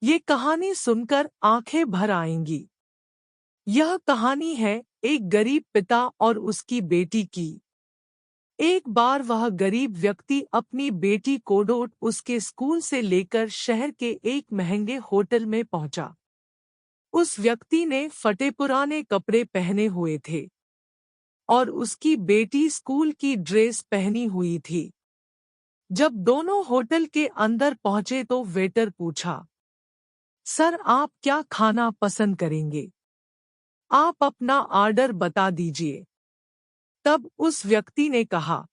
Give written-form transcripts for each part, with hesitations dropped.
ये कहानी सुनकर आंखें भर आएंगी। यह कहानी है एक गरीब पिता और उसकी बेटी की। एक बार वह गरीब व्यक्ति अपनी बेटी को रोज उसके स्कूल से लेकर शहर के एक महंगे होटल में पहुंचा। उस व्यक्ति ने फटे पुराने कपड़े पहने हुए थे और उसकी बेटी स्कूल की ड्रेस पहनी हुई थी। जब दोनों होटल के अंदर पहुंचे तो वेटर पूछा, सर आप क्या खाना पसंद करेंगे? आप अपना ऑर्डर बता दीजिए। तब उस व्यक्ति ने कहा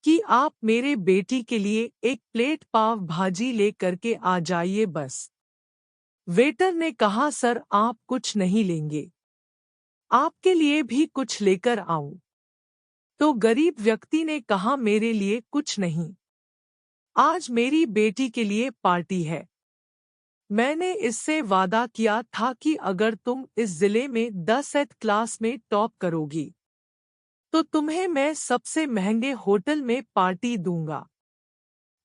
कि आप मेरे बेटी के लिए एक प्लेट पाव भाजी ले करके आ जाइए बस। वेटर ने कहा, सर आप कुछ नहीं लेंगे, आपके लिए भी कुछ लेकर आऊं? तो गरीब व्यक्ति ने कहा, मेरे लिए कुछ नहीं, आज मेरी बेटी के लिए पार्टी है। मैंने इससे वादा किया था कि अगर तुम इस जिले में 10th क्लास में टॉप करोगी तो तुम्हें मैं सबसे महंगे होटल में पार्टी दूंगा।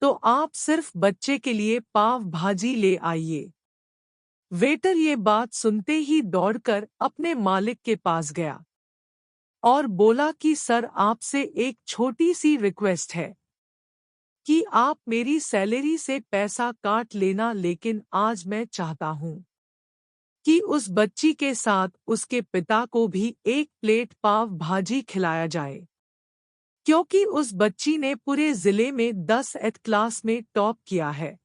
तो आप सिर्फ बच्चे के लिए पाव भाजी ले आइए। वेटर ये बात सुनते ही दौड़कर अपने मालिक के पास गया और बोला कि सर आपसे एक छोटी सी रिक्वेस्ट है कि आप मेरी सैलरी से पैसा काट लेना, लेकिन आज मैं चाहता हूं कि उस बच्ची के साथ उसके पिता को भी एक प्लेट पाव भाजी खिलाया जाए, क्योंकि उस बच्ची ने पूरे जिले में 10th क्लास में टॉप किया है।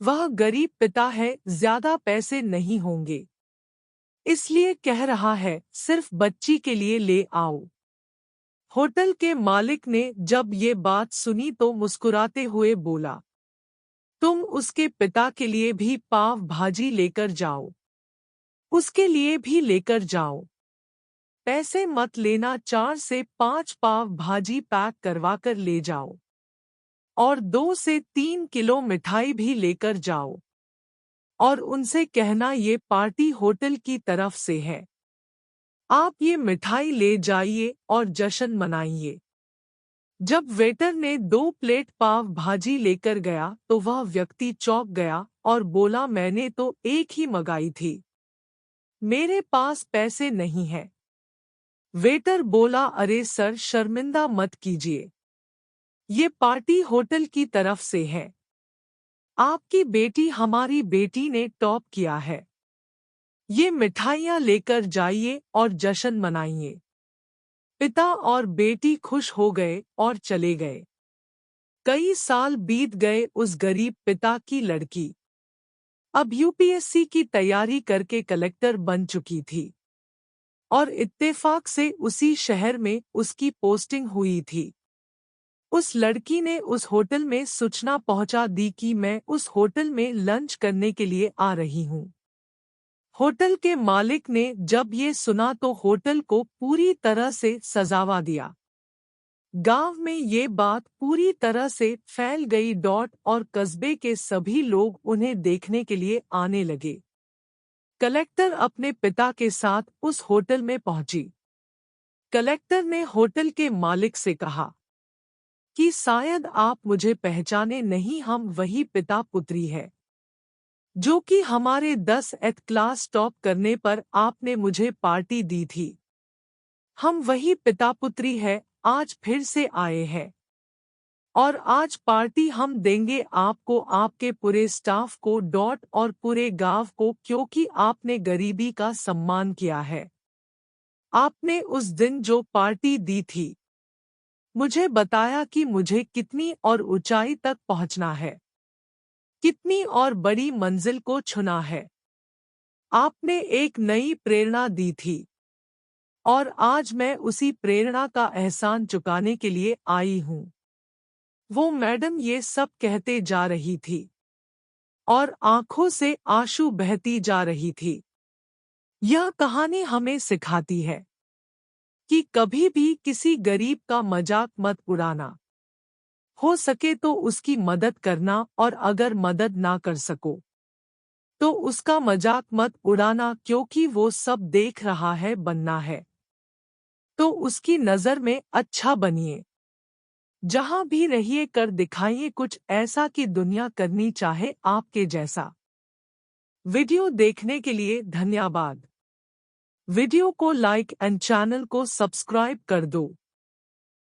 वह गरीब पिता है, ज्यादा पैसे नहीं होंगे, इसलिए कह रहा है सिर्फ बच्ची के लिए ले आओ। होटल के मालिक ने जब ये बात सुनी तो मुस्कुराते हुए बोला, तुम उसके पिता के लिए भी पाव भाजी लेकर जाओ, उसके लिए भी लेकर जाओ। पैसे मत लेना, 4 से 5 पाव भाजी पैक करवाकर ले जाओ और 2 से 3 किलो मिठाई भी लेकर जाओ और उनसे कहना ये पार्टी होटल की तरफ से है। आप ये मिठाई ले जाइए और जश्न मनाइए। जब वेटर ने 2 प्लेट पाव भाजी लेकर गया तो वह व्यक्ति चौंक गया और बोला, मैंने तो एक ही मंगाई थी, मेरे पास पैसे नहीं है। वेटर बोला, अरे सर शर्मिंदा मत कीजिए, ये पार्टी होटल की तरफ से है, आपकी बेटी हमारी बेटी ने टॉप किया है, ये मिठाइयाँ लेकर जाइए और जश्न मनाइए। पिता और बेटी खुश हो गए और चले गए। कई साल बीत गए। उस गरीब पिता की लड़की अब यूपीएससी की तैयारी करके कलेक्टर बन चुकी थी और इत्तेफाक से उसी शहर में उसकी पोस्टिंग हुई थी। उस लड़की ने उस होटल में सूचना पहुंचा दी कि मैं उस होटल में लंच करने के लिए आ रही हूं। होटल के मालिक ने जब ये सुना तो होटल को पूरी तरह से सजावा दिया। गांव में ये बात पूरी तरह से फैल गई और कस्बे के सभी लोग उन्हें देखने के लिए आने लगे। कलेक्टर अपने पिता के साथ उस होटल में पहुंची। कलेक्टर ने होटल के मालिक से कहा कि शायद आप मुझे पहचाने नहीं, हम वही पिता पुत्री है जो कि हमारे 10th क्लास टॉप करने पर आपने मुझे पार्टी दी थी। हम वही पिता पुत्री है, आज फिर से आए हैं और आज पार्टी हम देंगे आपको, आपके पूरे स्टाफ को और पूरे गांव को, क्योंकि आपने गरीबी का सम्मान किया है। आपने उस दिन जो पार्टी दी थी, मुझे बताया कि मुझे कितनी और ऊंचाई तक पहुंचना है, कितनी और बड़ी मंजिल को छूना है। आपने एक नई प्रेरणा दी थी और आज मैं उसी प्रेरणा का एहसान चुकाने के लिए आई हूं। वो मैडम ये सब कहते जा रही थी और आंखों से आंसू बहती जा रही थी। यह कहानी हमें सिखाती है कि कभी भी किसी गरीब का मजाक मत उड़ाना। हो सके तो उसकी मदद करना और अगर मदद ना कर सको तो उसका मजाक मत उड़ाना, क्योंकि वो सब देख रहा है। बनना है तो उसकी नज़र में अच्छा बनिए। जहां भी रहिए कर दिखाइए कुछ ऐसा कि दुनिया करनी चाहे आपके जैसा। वीडियो देखने के लिए धन्यवाद। वीडियो को लाइक एंड चैनल को सब्सक्राइब कर दो।